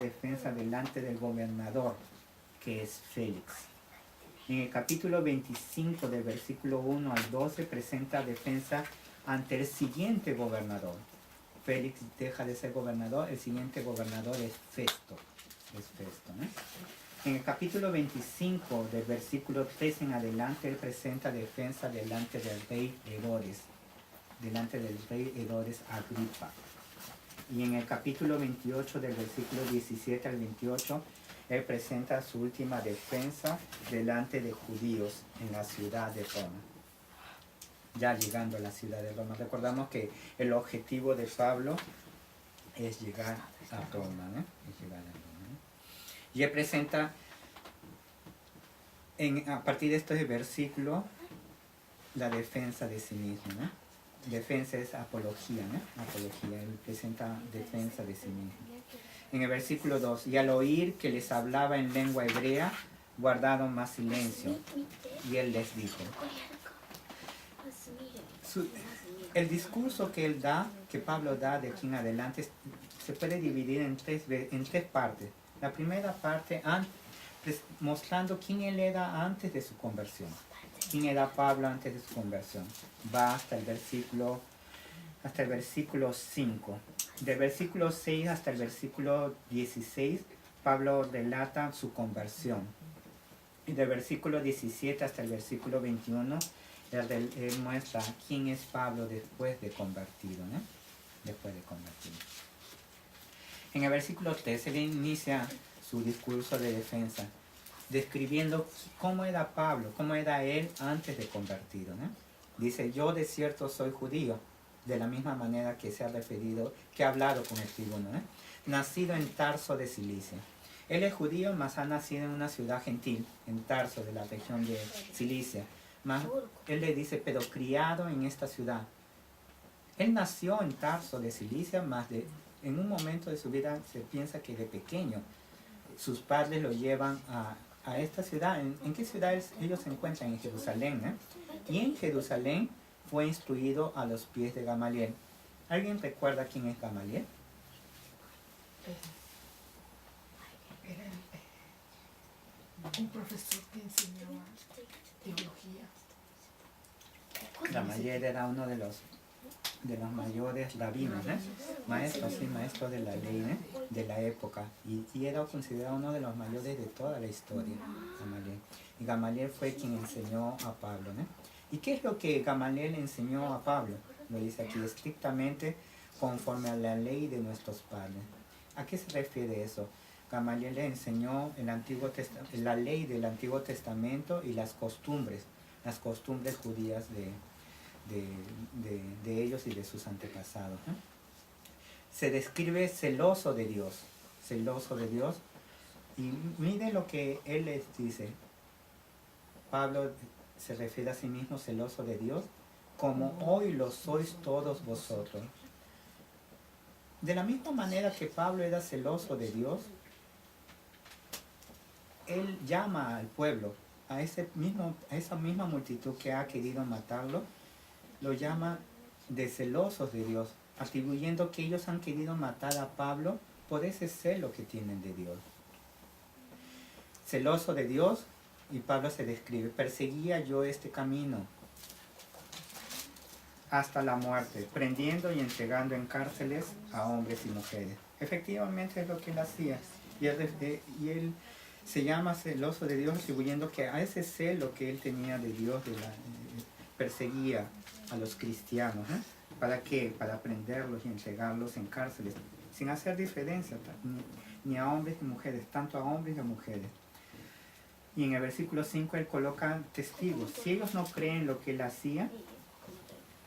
defensa delante del gobernador, que es Félix. En el capítulo 25, del versículo 1 al 12, presenta defensa ante el siguiente gobernador. Félix deja de ser gobernador, el siguiente gobernador es Festo. En el capítulo 25, del versículo 3 en adelante, él presenta defensa delante del rey Herodes, Agripa. Y en el capítulo 28, del versículo 17 al 28, él presenta su última defensa delante de judíos en la ciudad de Roma. Ya llegando a la ciudad de Roma. Recordamos que el objetivo de Pablo es llegar a Roma, ¿no? Y él presenta, a partir de este versículo, la defensa de sí mismo, ¿no? Defensa es apología, ¿no? Apología, él presenta defensa de sí mismo. En el versículo 2, y al oír que les hablaba en lengua hebrea, guardaron más silencio. Y él les dijo. El discurso que él da, que Pablo da de aquí en adelante, se puede dividir en tres partes. La primera parte, mostrando quién él era antes de su conversión. ¿Quién era Pablo antes de su conversión? Va hasta el versículo 5. Del versículo 6 hasta el versículo 16, Pablo relata su conversión. Y del versículo 17 hasta el versículo 21, él muestra quién es Pablo después de convertido, ¿no? Después de convertido. En el versículo 3, él inicia su discurso de defensa, describiendo cómo era Pablo, cómo era él antes de convertido, ¿no? Dice, yo de cierto soy judío, de la misma manera que se ha referido, que ha hablado con el tribuno, ¿no? Nacido en Tarso de Cilicia. Él es judío, mas ha nacido en una ciudad gentil, en Tarso, de la región de Cilicia. Mas, él le dice, pero criado en esta ciudad. Él nació en Tarso de Cilicia, mas en un momento de su vida se piensa que de pequeño sus padres lo llevan a esta ciudad. ¿En qué ciudad ellos se encuentran? En Jerusalén, ¿eh? Y en Jerusalén fue instruido a los pies de Gamaliel. ¿Alguien recuerda quién es Gamaliel? Era un profesor que enseñaba teología. Gamaliel era uno de los mayores rabinos, ¿eh? Maestros de la ley, ¿eh? De la época, y era considerado uno de los mayores de toda la historia, Gamaliel. Y Gamaliel fue quien enseñó a Pablo, ¿no? ¿Y qué es lo que Gamaliel enseñó a Pablo? Lo dice aquí, estrictamente conforme a la ley de nuestros padres. ¿A qué se refiere eso? Gamaliel le enseñó la ley del Antiguo Testamento y las costumbres judías de ellos y de sus antepasados, ¿no? Se describe celoso de Dios, y mire lo que él les dice. Pablo se refiere a sí mismo celoso de Dios, como hoy lo sois todos vosotros. De la misma manera que Pablo era celoso de Dios, él llama al pueblo, a esa misma multitud que ha querido matarlo, lo llama de celosos de Dios, atribuyendo que ellos han querido matar a Pablo por ese celo que tienen de Dios. Celoso de Dios, y Pablo se describe, perseguía yo este camino hasta la muerte, prendiendo y entregando en cárceles a hombres y mujeres. Efectivamente es lo que él hacía, y él se llama celoso de Dios, atribuyendo que a ese celo que él tenía de Dios, perseguía a los cristianos, ¿eh? ¿Para qué? Para prenderlos y entregarlos en cárceles, sin hacer diferencia ni a hombres ni mujeres, tanto a hombres y a mujeres. Y en el versículo 5 él coloca testigos. Si ellos no creen lo que él hacía,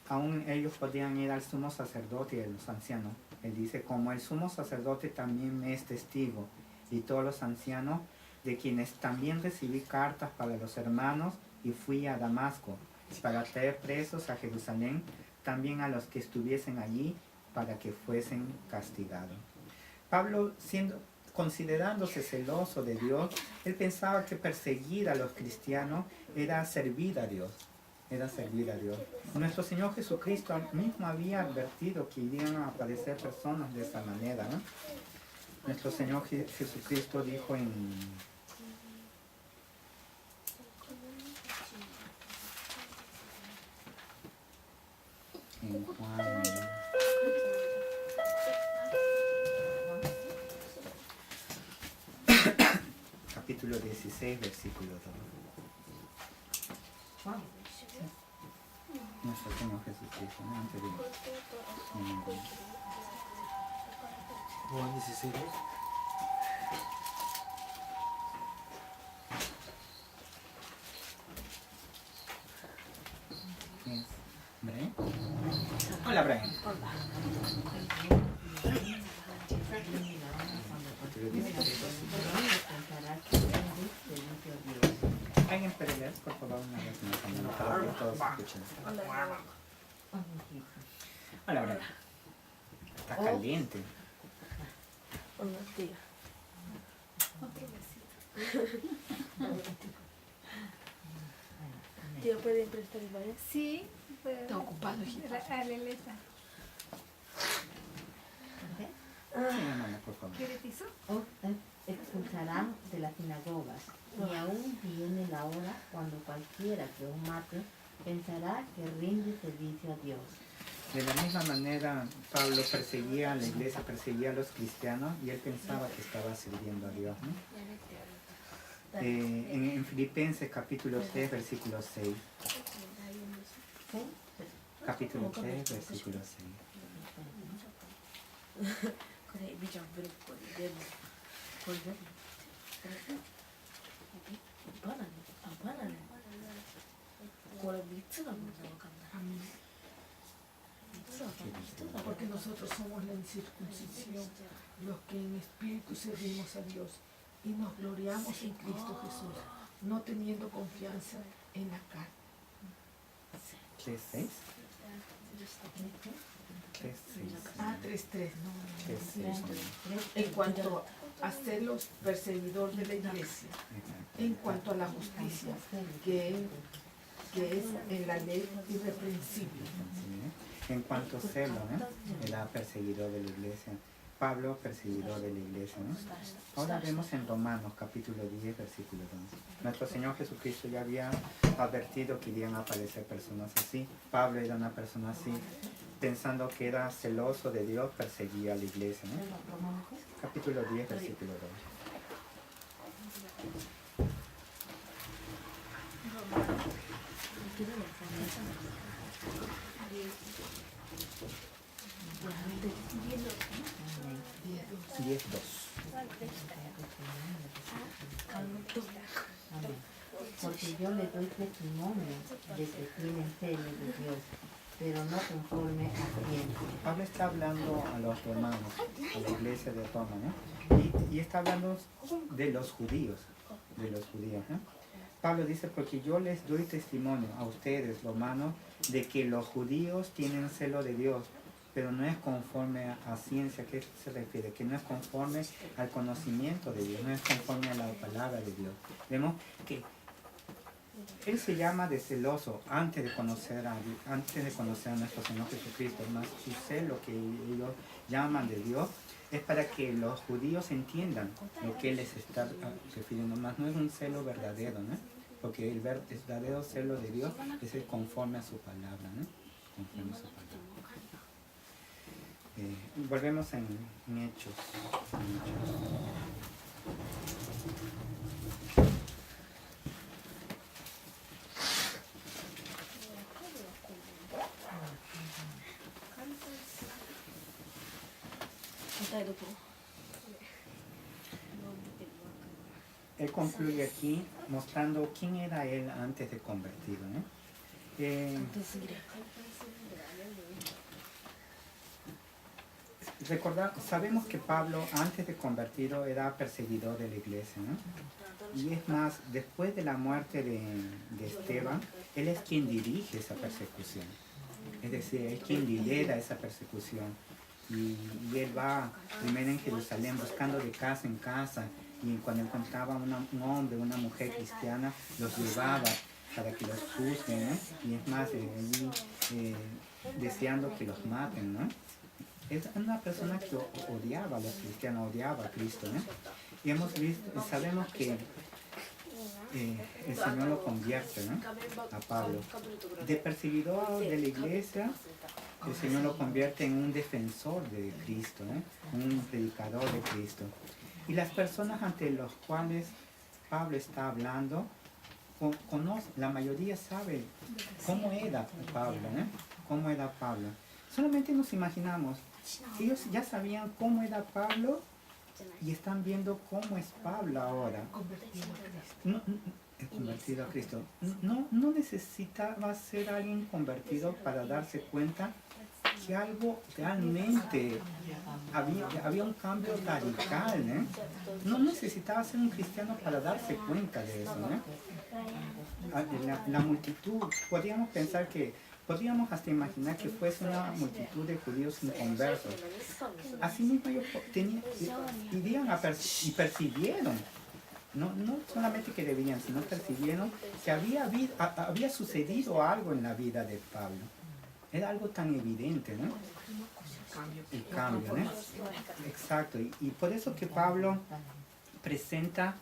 aún ellos podían ir al sumo sacerdote y a los ancianos. Él dice, como el sumo sacerdote también me es testigo, y todos los ancianos, de quienes también recibí cartas para los hermanos, y fui a Damasco, para traer presos a Jerusalén, también a los que estuviesen allí, para que fuesen castigados. Pablo, considerándose celoso de Dios, él pensaba que perseguir a los cristianos era servir a Dios. Nuestro Señor Jesucristo mismo había advertido que irían a aparecer personas de esa manera, ¿no? Nuestro Señor Jesucristo dijo en Juan capítulo 16, versículo 2. Nuestro Señor Jesucristo, ¿no? Antes de Juan 16. ¿Brian? Hola, Brian. ¿Alguien puede leer, por favor, una vez más? Para que todos escuchen. Hola, Brian. Está caliente. Tío, ¿puede prestar el baño? Sí, pero Está ocupado, hijita. Aleleta. Sí, hermana, por favor. ¿Quiere piso? Os expulsarán de las sinagogas, y aún viene la hora cuando cualquiera que os mate pensará que rinde servicio a Dios. De la misma manera, Pablo perseguía a la iglesia, perseguía a los cristianos y él pensaba que estaba sirviendo a Dios, ¿no? En Filipenses capítulo 3, versículo 6. ¿Sí? Capítulo 3, versículo 6. これビジョンブロッコリーでもこれでもバナナバナナこれ3つだもんねわかんない Amén. 3つわかんない1つだ Porque nosotros somos la incircuncisión, los que en espíritu servimos a Dios y nos gloriamos en Cristo Jesús, no teniendo confianza en la carne. 3, 6. 3, 6. Ah, 3:3, no. 3, 6. En cuanto a celos, perseguidor de la iglesia, en cuanto a la justicia, que es en la ley irreprensible. En cuanto a celo, ¿no? Era perseguidor de la iglesia. Pablo, perseguidor de la iglesia, ¿no? Ahora vemos en Romanos capítulo 10, versículo 2. Nuestro Señor Jesucristo ya había advertido que irían a aparecer personas así. Pablo era una persona así, pensando que era celoso de Dios, perseguía a la iglesia, ¿no? Capítulo 10, versículo 2. Amén. 10, 2. Amén. Porque yo le doy testimonio de que tienen celo de Dios, pero no conforme a tiempo. Pablo está hablando a los romanos, a la iglesia de Roma, ¿no? Y está hablando de los judíos, ¿no? Pablo dice, porque yo les doy testimonio a ustedes, romanos, de que los judíos tienen celo de Dios, pero no es conforme a ciencia. ¿Qué se refiere? Que no es conforme al conocimiento de Dios, no es conforme a la palabra de Dios. Vemos que él se llama de celoso antes de conocer a nuestro Señor Jesucristo, más su celo que ellos llaman de Dios es para que los judíos entiendan lo que él les está refiriendo, más no es un celo verdadero, ¿no? Porque el verdadero celo de Dios es el conforme a su palabra, ¿no? Conforme a su palabra. Volvemos en Hechos. Él concluye aquí mostrando quién era él antes de convertido, ¿no? Sabemos que Pablo antes de convertido era perseguidor de la iglesia, ¿no? Y es más, después de la muerte de Esteban, él es quien dirige esa persecución. Es decir, es quien lidera esa persecución. Y él va primero en Jerusalén buscando de casa en casa, y cuando encontraba un hombre, una mujer cristiana, los llevaba para que los juzguen, ¿no? Y es más, deseando que los maten, ¿no? es una persona que odiaba a los cristianos, odiaba a Cristo. Y hemos visto, sabemos que el Señor lo convierte, ¿no?, a Pablo. De perseguidor de la iglesia, el Señor lo convierte en un defensor de Cristo, un predicador de Cristo. Y las personas ante las cuales Pablo está hablando, la mayoría sabe cómo era Pablo, cómo era Pablo. Solamente nos imaginamos, ellos ya sabían cómo era Pablo y están viendo cómo es Pablo ahora. Convertido a Cristo. No necesitaba ser alguien convertido para darse cuenta que algo realmente había un cambio radical. No necesitaba ser un cristiano para darse cuenta de eso. La multitud, podríamos hasta imaginar que fuese una multitud de judíos inconversos. Asimismo ellos irían y percibieron, no solamente que debían, sino percibieron que había sucedido algo en la vida de Pablo. Era algo tan evidente, ¿no? El cambio, ¿no? Exacto. Y por eso que Pablo presenta,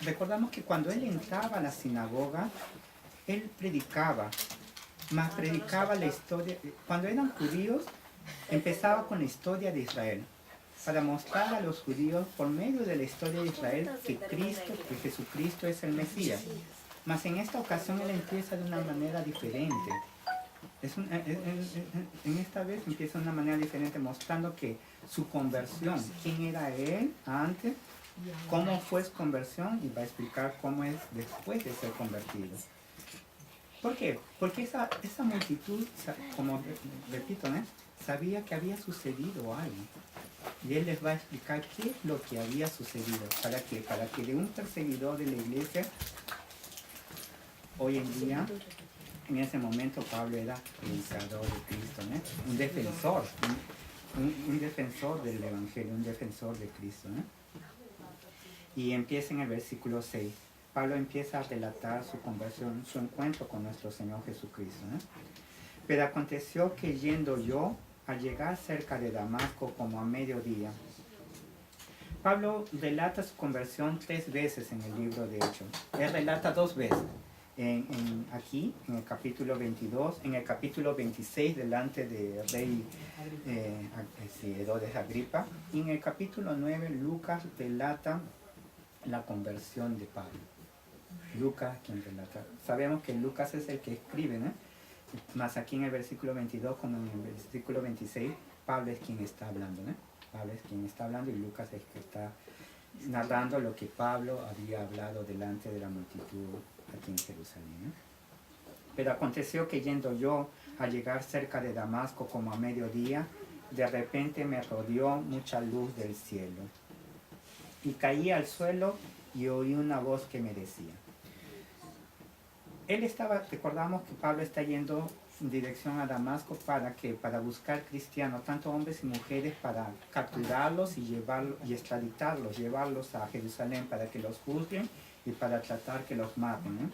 recordamos que cuando él entraba a la sinagoga, él predicaba la historia. Cuando eran judíos, empezaba con la historia de Israel, para mostrar a los judíos, por medio de la historia de Israel, que Jesucristo es el Mesías. Mas en esta ocasión él empieza de una manera diferente. En esta vez empieza de una manera diferente, mostrando que su conversión, quién era él antes, cómo fue su conversión, y va a explicar cómo es después de ser convertido. ¿Por qué? Porque esa multitud, como repito, sabía que había sucedido algo. Y él les va a explicar qué es lo que había sucedido. ¿Para qué? Para que de un perseguidor de la iglesia, hoy en día, en ese momento Pablo era predicador de Cristo, un defensor, un defensor del Evangelio, un defensor de Cristo. Y empieza en el versículo 6. Pablo empieza a relatar su conversión, su encuentro con nuestro Señor Jesucristo. Pero aconteció que yendo yo, al llegar cerca de Damasco como a mediodía, Pablo relata su conversión 3 veces en el libro de Hechos. Él relata 2 veces. Aquí, en el capítulo 22, en el capítulo 26 delante del rey Herodes Agripa, y en el capítulo 9 Lucas relata la conversión de Pablo. Lucas quien relata. Sabemos que Lucas es el que escribe, más aquí en el versículo 22 como en el versículo 26, Pablo es quien está hablando, Pablo es quien está hablando y Lucas es el que está narrando lo que Pablo había hablado delante de la multitud aquí en Jerusalén. Pero aconteció que yendo yo a llegar cerca de Damasco como a mediodía, de repente me rodeó mucha luz del cielo. Y caí al suelo y oí una voz que me decía. Recordamos que Pablo está yendo en dirección a Damasco para buscar cristianos, tanto hombres y mujeres, para capturarlos y extraditarlos, llevarlos a Jerusalén para que los juzguen y para tratar que los maten.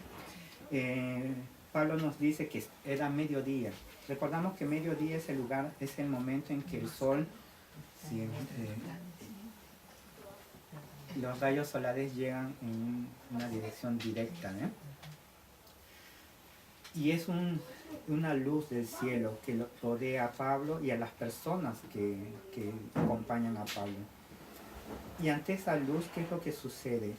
Pablo nos dice que era mediodía. Recordamos que mediodía es el momento en que el sol, los rayos solares llegan en una dirección directa, y es una luz del cielo que rodea a Pablo y a las personas que acompañan a Pablo. Y ante esa luz, ¿qué es lo que sucede?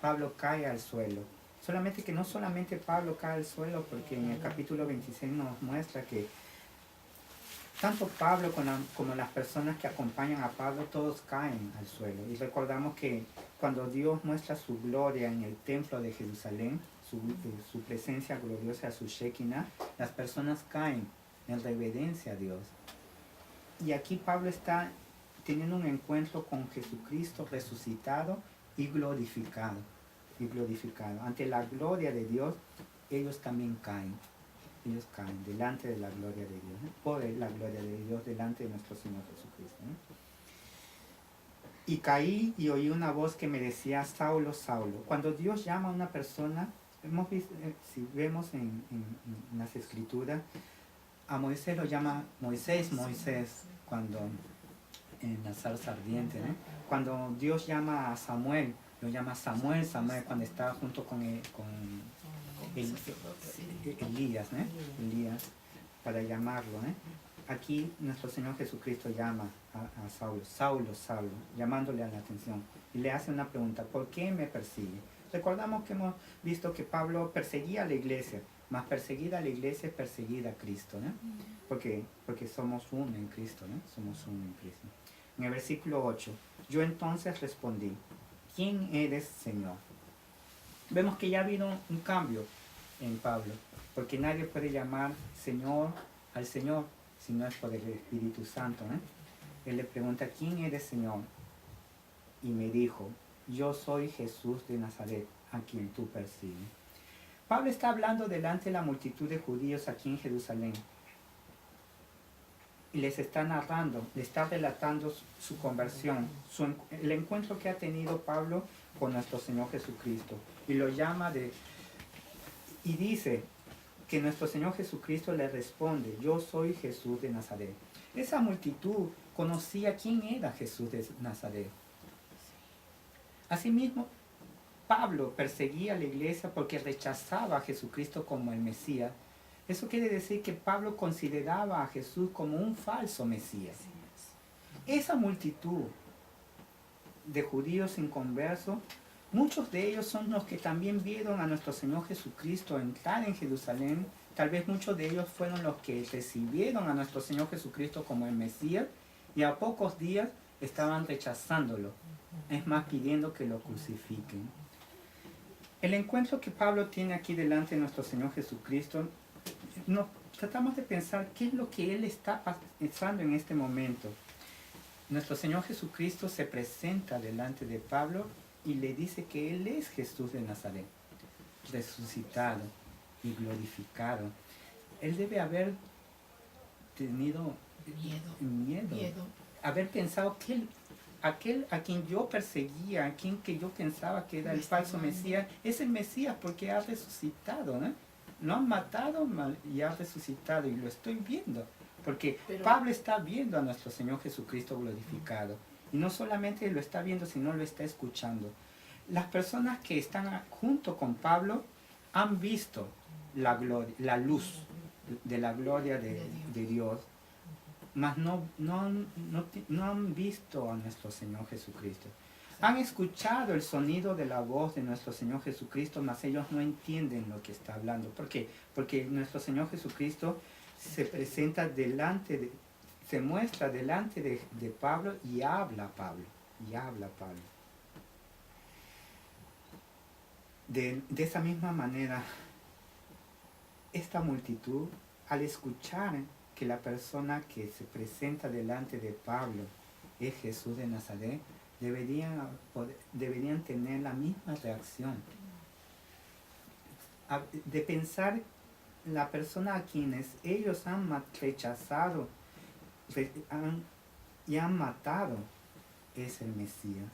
Pablo cae al suelo. Solamente que no solamente Pablo cae al suelo, porque en el capítulo 26 nos muestra que tanto Pablo como las personas que acompañan a Pablo, todos caen al suelo. Y recordamos que cuando Dios muestra su gloria en el templo de Jerusalén, su presencia gloriosa, su Shekinah, las personas caen en reverencia a Dios. Y aquí Pablo está teniendo un encuentro con Jesucristo resucitado y glorificado. Ante la gloria de Dios, ellos también caen. Ellos caen delante de la gloria de Dios, por la gloria de Dios delante de nuestro Señor Jesucristo. Y caí y oí una voz que me decía, Saulo, Saulo. Cuando Dios llama a una persona, hemos visto, si vemos en las Escrituras, a Moisés lo llama Moisés, Moisés. cuando en la zarza ardiente, ¿no? Cuando Dios llama a Samuel, lo llama Samuel, Samuel cuando está junto con Elías, ¿no? Elías, para llamarlo, ¿no? Aquí nuestro Señor Jesucristo llama a Saulo, Saulo, Saulo, llamándole a la atención y le hace una pregunta: ¿por qué me persigue? Recordamos que hemos visto que Pablo perseguía a la iglesia, más perseguida a la iglesia es perseguida a Cristo, ¿no? Porque somos uno en Cristo, ¿no? Somos uno en Cristo. En el versículo 8, yo entonces respondí: ¿quién eres, Señor? Vemos que ya ha habido un cambio en Pablo, porque nadie puede llamar Señor al Señor si no es por el Espíritu Santo, ¿no? Él le pregunta: ¿quién eres, Señor? Y me dijo: yo soy Jesús de Nazaret, a quien tú persigues. Pablo está hablando delante de la multitud de judíos aquí en Jerusalén. Y les está narrando, le está relatando su conversión, el encuentro que ha tenido Pablo con nuestro Señor Jesucristo. Y lo llama y dice que nuestro Señor Jesucristo le responde: yo soy Jesús de Nazaret. Esa multitud conocía quién era Jesús de Nazaret. Asimismo, Pablo perseguía a la iglesia porque rechazaba a Jesucristo como el Mesías. Eso quiere decir que Pablo consideraba a Jesús como un falso Mesías. Esa multitud de judíos inconversos, muchos de ellos son los que también vieron a nuestro Señor Jesucristo entrar en Jerusalén. Tal vez muchos de ellos fueron los que recibieron a nuestro Señor Jesucristo como el Mesías y a pocos días estaban rechazándolo. Es más, pidiendo que lo crucifiquen. El encuentro que Pablo tiene aquí delante de nuestro Señor Jesucristo, tratamos de pensar qué es lo que él está pensando en este momento. Nuestro Señor Jesucristo se presenta delante de Pablo y le dice que Él es Jesús de Nazaret, resucitado y glorificado. Él debe haber tenido miedo. Haber pensado que aquel a quien yo perseguía, a quien que yo pensaba que era el falso Mesías, es el Mesías porque ha resucitado, ¿no? Lo han matado y ha resucitado y lo estoy viendo. Porque Pablo está viendo a nuestro Señor Jesucristo glorificado. Y no solamente lo está viendo, sino lo está escuchando. Las personas que están junto con Pablo han visto la gloria, la luz de la gloria de Dios, mas no han visto a nuestro Señor Jesucristo. Han escuchado el sonido de la voz de nuestro Señor Jesucristo, mas ellos no entienden lo que está hablando. ¿Por qué? Porque nuestro Señor Jesucristo se presenta se muestra delante de Pablo y habla a Pablo. De esa misma manera, esta multitud, al escuchar que la persona que se presenta delante de Pablo es Jesús de Nazaret, deberían tener la misma reacción. De pensar la persona a quienes ellos han rechazado y han matado es el Mesías.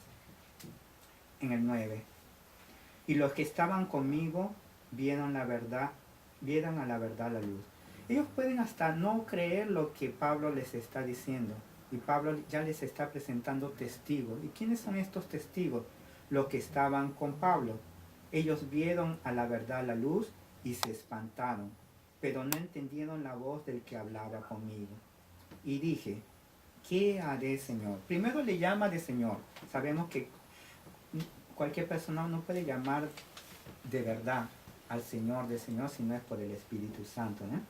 En el 9. Y los que estaban conmigo vieron a la verdad la luz. Ellos pueden hasta no creer lo que Pablo les está diciendo. Y Pablo ya les está presentando testigos. ¿Y quiénes son estos testigos? Los que estaban con Pablo. Ellos vieron a la verdad la luz y se espantaron, pero no entendieron la voz del que hablaba conmigo. Y dije: ¿qué haré, Señor? Primero le llama de Señor. Sabemos que cualquier persona no puede llamar de verdad al Señor de Señor si no es por el Espíritu Santo, ¿no?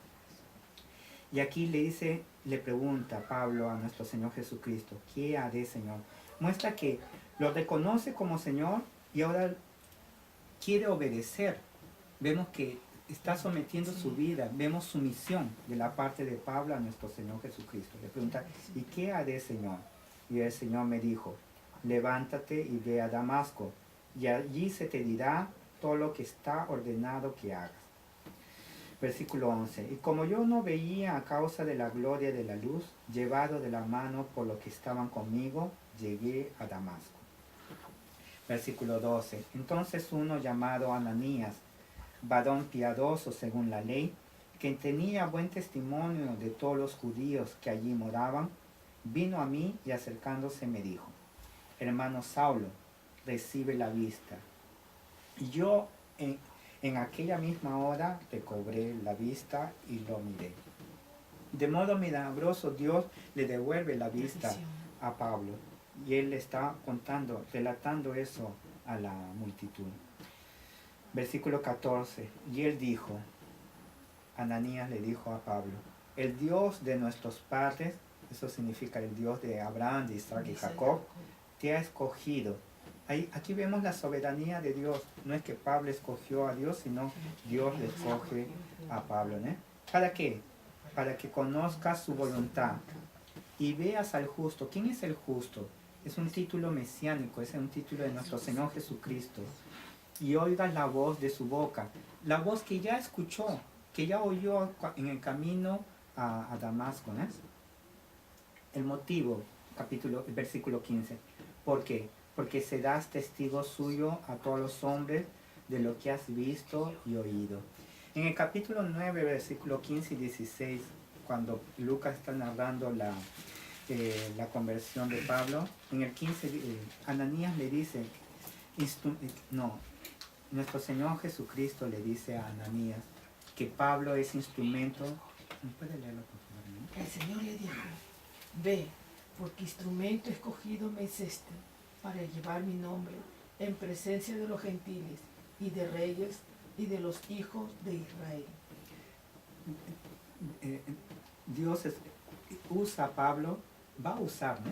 Y aquí le pregunta Pablo a nuestro Señor Jesucristo: ¿qué haré, Señor? Muestra que lo reconoce como Señor y ahora quiere obedecer. Vemos que está sometiendo su vida, vemos sumisión de la parte de Pablo a nuestro Señor Jesucristo. Le pregunta: ¿y qué haré, Señor? Y el Señor me dijo: levántate y ve a Damasco, y allí se te dirá todo lo que está ordenado que hagas. Versículo 11. Y como yo no veía a causa de la gloria de la luz, llevado de la mano por los que estaban conmigo, llegué a Damasco. Versículo 12. Entonces uno llamado Ananías, varón piadoso según la ley, que tenía buen testimonio de todos los judíos que allí moraban, vino a mí y acercándose me dijo, hermano Saulo, recibe la vista. Y yo en aquella misma hora recobré la vista y lo miré. De modo milagroso Dios le devuelve la vista a Pablo. Y él está relatando eso a la multitud. Versículo 14. Y él dijo, Ananías le dijo a Pablo, el Dios de nuestros padres, eso significa el Dios de Abraham, de Isaac y Jacob, te ha escogido. Aquí vemos la soberanía de Dios. No es que Pablo escogió a Dios, sino Dios le escoge a Pablo, ¿no? ¿Para qué? Para que conozcas su voluntad y veas al justo. ¿Quién es el justo? Es un título mesiánico, es un título de nuestro Señor Jesucristo. Y oigas la voz de su boca, la voz que ya escuchó, que ya oyó en el camino a Damasco, ¿no? El motivo, versículo 15. ¿Por qué? Porque serás testigo suyo a todos los hombres de lo que has visto y oído. En el capítulo 9, versículo 15 y 16, cuando Lucas está narrando la conversión de Pablo, en el 15, Ananías le dice, nuestro Señor Jesucristo le dice a Ananías que Pablo es instrumento. ¿Puede leerlo, por favor, no? El Señor le dijo, ve, porque instrumento escogido me es este, para llevar mi nombre en presencia de los gentiles y de reyes y de los hijos de Israel. Dios usa a Pablo, va a usar, ¿no?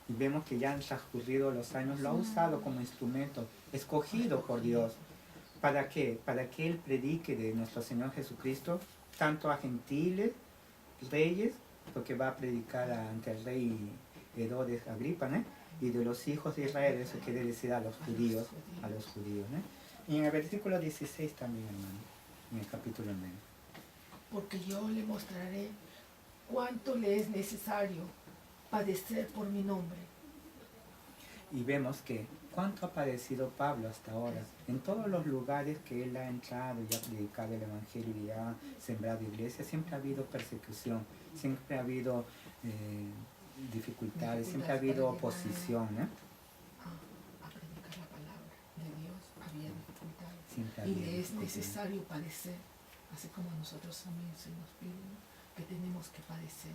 Y vemos que ya han transcurrido los años, lo ha usado como instrumento, escogido por Dios. ¿Para qué? Para que Él predique de nuestro Señor Jesucristo, tanto a gentiles, reyes, porque va a predicar ante el rey Herodes Agripa, ¿no? Y de los hijos de Israel, eso quiere decir a los judíos, ¿no? Y en el versículo 16 también, hermano, en el capítulo 9. Porque yo le mostraré cuánto le es necesario padecer por mi nombre. Y vemos que cuánto ha padecido Pablo hasta ahora. En todos los lugares que él ha entrado y ha predicado el Evangelio y ha sembrado iglesia, siempre ha habido persecución, siempre ha habido dificultades, siempre ha habido oposición, ¿no? A predicar la palabra de Dios había dificultades. Siempre Y había le es dificultades. necesario padecer, así como nosotros también se nos pide, ¿no? Que tenemos que padecer.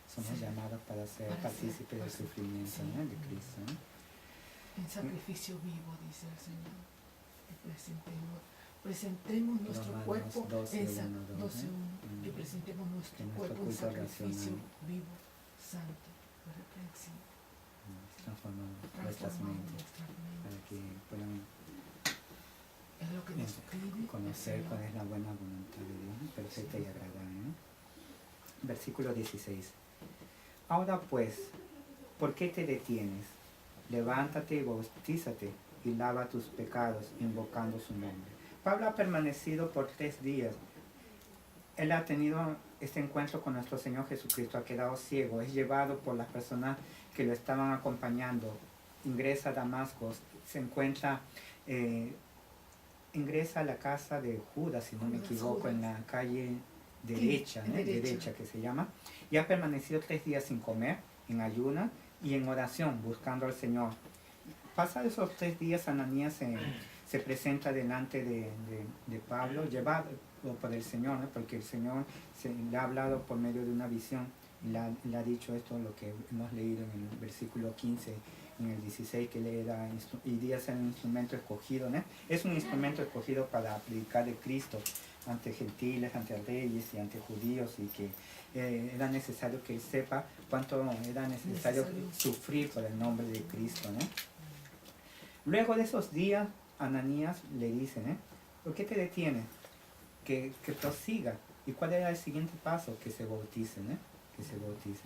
Somos llamados para ser partícipes del sufrimiento, ¿no? De Cristo, ¿no? En sacrificio vivo, dice el Señor, que presentemos nuestro Romanos cuerpo 12, en 1, que presentemos nuestro Que nuestro cuerpo en culto sacrificio racional. vivo, santo, irreprensible, Transformando nuestras transformando mentes nuestras mentes. para que puedan Es lo que nos pide conocer el cuál Señor. es la buena voluntad de Dios, ¿no? Perfecta y agradable, ¿no? Versículo 16. Ahora pues, ¿por qué te detienes? Levántate y bautízate y lava tus pecados invocando su nombre. Pablo ha permanecido por 3 días. Él ha tenido este encuentro con nuestro Señor Jesucristo, ha quedado ciego, es llevado por las personas que lo estaban acompañando, ingresa a Damasco, se encuentra, ingresa a la casa de Judas, si no me equivoco, en la calle derecha, ¿no? Derecha que se llama, y ha permanecido 3 días sin comer, en ayuno y en oración, buscando al Señor. Pasados esos 3 días, Ananías se presenta delante de Pablo, llevado por el Señor, ¿no? Porque el Señor le ha hablado por medio de una visión y le ha dicho esto, lo que hemos leído en el versículo 15, en el 16, que le da y día ser un instrumento escogido, ¿no? Es un instrumento escogido para predicar de Cristo ante gentiles, ante reyes y ante judíos, y que era necesario que él sepa cuánto era necesario sufrir por el nombre de Cristo, ¿no? Luego de esos días, Ananías le dice, ¿no? ¿Por qué te detienes? Que prosiga. ¿Y cuál era el siguiente paso? Que se bautice, ¿no? Que se bautice.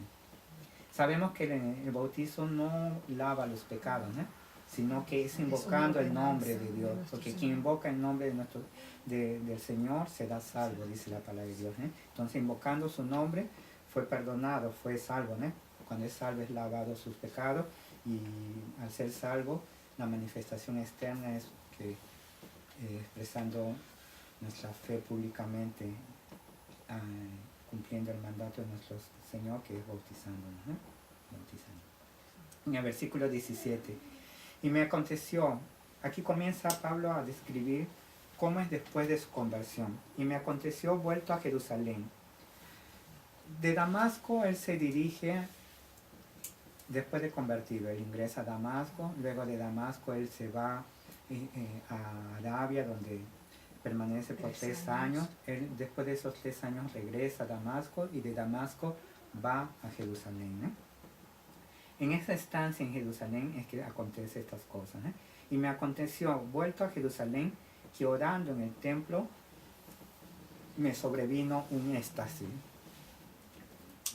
Sabemos que el bautizo no lava los pecados, ¿no? Sino que es invocando el nombre de Dios, porque quien invoca el nombre del Señor será salvo, dice la palabra de Dios, ¿no? Entonces, invocando su nombre, fue perdonado, fue salvo, ¿no? Cuando es salvo es lavado sus pecados, y al ser salvo, la manifestación externa es que expresando nuestra fe públicamente, cumpliendo el mandato de nuestro Señor, que es bautizándonos, ¿no? En el versículo 17. Y me aconteció, aquí comienza Pablo a describir cómo es después de su conversión. Y me aconteció vuelto a Jerusalén. De Damasco él se dirige, después de convertido, él ingresa a Damasco, luego de Damasco él se va a Arabia, donde permanece por 3 años. Él, después de esos 3 años regresa a Damasco y de Damasco va a Jerusalén, ¿eh? En esa estancia en Jerusalén es que acontece estas cosas, ¿eh? Y me aconteció, vuelto a Jerusalén, que orando en el templo me sobrevino un éxtasis.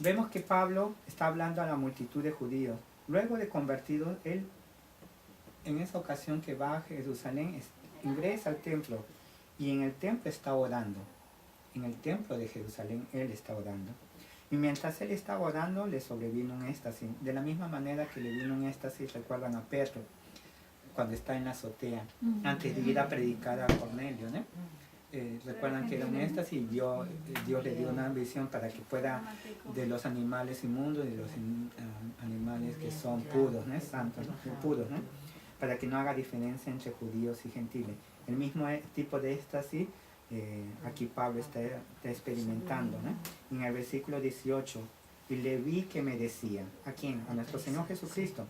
Vemos que Pablo está hablando a la multitud de judíos. Luego de convertido, él en esa ocasión que va a Jerusalén ingresa al templo y en el templo está orando. En el templo de Jerusalén él está orando. Y mientras él estaba orando, le sobrevino un éxtasis. De la misma manera que le vino un éxtasis, recuerdan a Pedro, cuando está en la azotea, antes de ir a predicar a Cornelio, ¿no? Recuerdan que era un éxtasis y Dios le dio una visión para que pueda, de los animales inmundos y de los animales que son puros, ¿no? Santos, ¿no? Puros, ¿no? Para que no haga diferencia entre judíos y gentiles. El mismo tipo de éxtasis aquí Pablo está experimentando, ¿no? En el versículo 18, y le vi que me decía, ¿a quién? A nuestro Señor Jesucristo.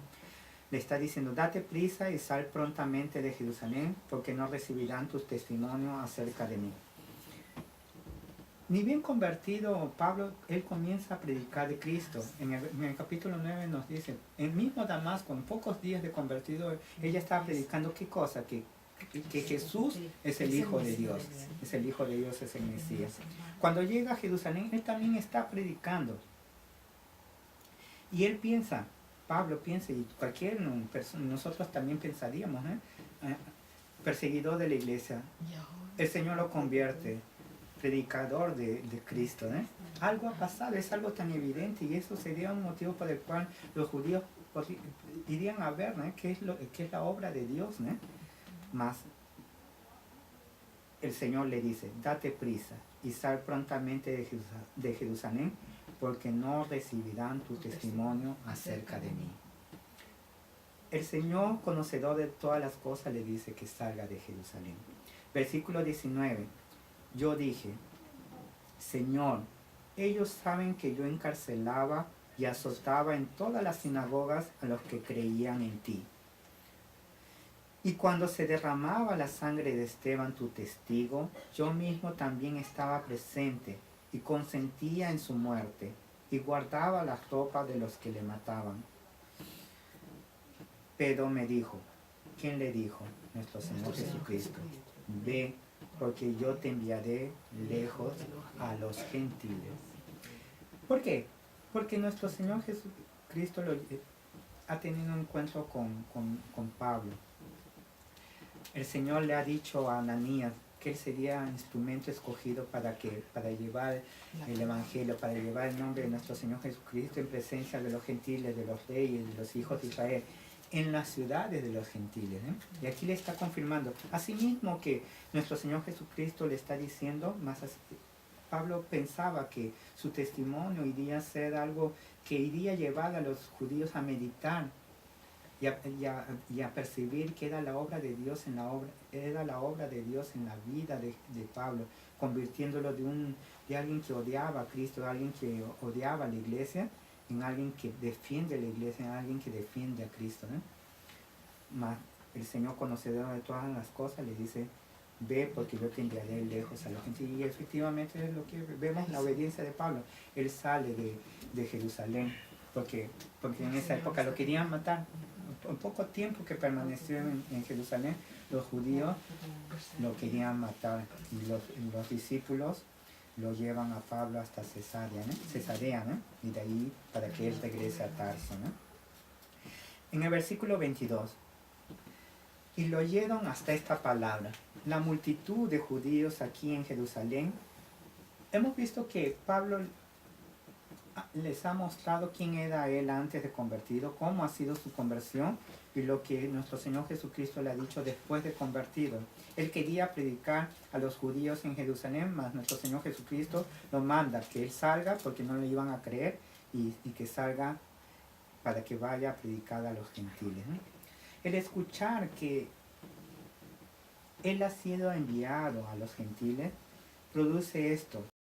Le está diciendo, date prisa y sal prontamente de Jerusalén, porque no recibirán tus testimonios acerca de mí. Ni bien convertido Pablo, él comienza a predicar de Cristo. En el capítulo 9 nos dice, el mismo Damasco, en pocos días de convertido, ella estaba predicando ¿qué cosa? Que Jesús es el Hijo de Dios, es el Hijo de Dios, es el Mesías. Cuando llega a Jerusalén, él también está predicando. Y él piensa, Pablo piensa, y cualquier persona, nosotros también pensaríamos, perseguidor de la iglesia, el Señor lo convierte, predicador de Cristo, Algo ha pasado, es algo tan evidente, y eso sería un motivo por el cual los judíos irían a ver, qué es la obra de Dios, Mas el Señor le dice, date prisa y sal prontamente de Jerusalén, porque no recibirán tu testimonio acerca de mí. El Señor, conocedor de todas las cosas, le dice que salga de Jerusalén. Versículo 19. Yo dije, Señor, ellos saben que yo encarcelaba y azotaba en todas las sinagogas a los que creían en ti. Y cuando se derramaba la sangre de Esteban, tu testigo, yo mismo también estaba presente y consentía en su muerte y guardaba las ropas de los que le mataban. Pedro me dijo, ¿quién le dijo? Nuestro Señor Jesucristo. Ve, porque yo te enviaré lejos a los gentiles. ¿Por qué? Porque nuestro Señor Jesucristo ha tenido un encuentro con Pablo. El Señor le ha dicho a Ananías que él sería instrumento escogido para llevar el Evangelio, para llevar el nombre de nuestro Señor Jesucristo en presencia de los gentiles, de los reyes, de los hijos de Israel, en las ciudades de los gentiles. Y aquí le está confirmando. Asimismo que nuestro Señor Jesucristo le está diciendo, Pablo pensaba que su testimonio iría a ser algo que iría a llevar a los judíos a meditar y a percibir que era la obra de Dios era la obra de Dios en la vida de Pablo, convirtiéndolo de alguien que odiaba a Cristo, de alguien que odiaba a la iglesia, en alguien que defiende la iglesia, en alguien que defiende a Cristo, Mas el Señor, conocedor de todas las cosas, le dice, ve porque yo te enviaré lejos a la gente. Y efectivamente es lo que vemos, la obediencia de Pablo. Él sale de Jerusalén porque en esa época lo querían matar. En poco tiempo que permaneció en Jerusalén, los judíos lo querían matar, y los discípulos lo llevan a Pablo hasta Cesarea, y de ahí para que él regrese a Tarso. En el versículo 22, y lo oyeron hasta esta palabra, la multitud de judíos aquí en Jerusalén. Hemos visto que Pablo les ha mostrado quién era él antes de convertido, cómo ha sido su conversión y lo que nuestro Señor Jesucristo le ha dicho después de convertido. Él quería predicar a los judíos en Jerusalén, mas nuestro Señor Jesucristo lo manda que él salga porque no le iban a creer y que salga para que vaya a predicar a los gentiles, ¿no? El escuchar que Él ha sido enviado a los gentiles produce esto,